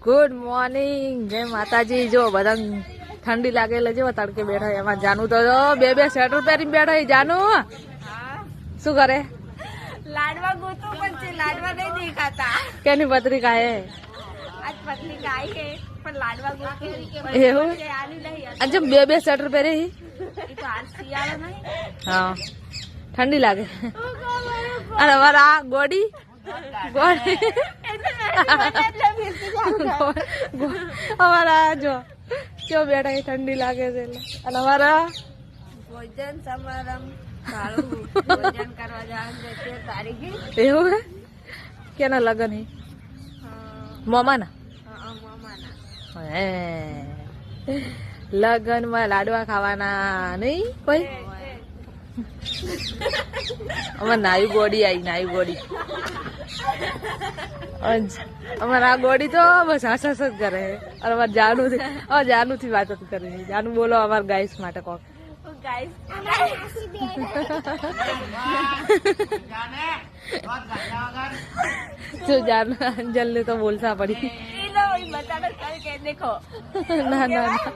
Good morning, જય માતાજી। જો બધા ઠંડી લાગે એટલે જો તડકે બેઠા એમાં જાનું તો બે સ્વેટર પહેરીને બેઠા। જાનું શું કરે? લાડવા ગોતો પણ છે, લાડવા નહીં દેખાતા। કેની પત્રિકા હે? આજ પત્રિકા આવી છે પણ લાડવા ગોતો એવું? આલી નહીં। આજે બે સ્વેટર પહેરી? એ તો હાલ શિયાળો નહીં। હા, ઠંડી લાગે। અને અમારા ગોડી અમારા જો કેવો બેઠા ઠંડી લાગે છે એટલે। અને અમારા ભોજન સમારંભ ભોજન કરવા જવાનું છે 13 તારીખે। એવું હે? કેના લગન હે? મોમાના? મામાના। હે, લગન માં લાડવા ખાવાના નહીં કોઈ? અમાર નાયું ગોડી આવી, નાયું ગોડી। અમારા આ ગોડી તો બસ હસ હસ જ કરે। અને અમારે જાનુ થી વાત કરે। જાનુ બોલો અમારા ગાઈસ માટે કોક। જો જાનુ અંજલ ને તો બોલતા પડી। દેખો ના ના ના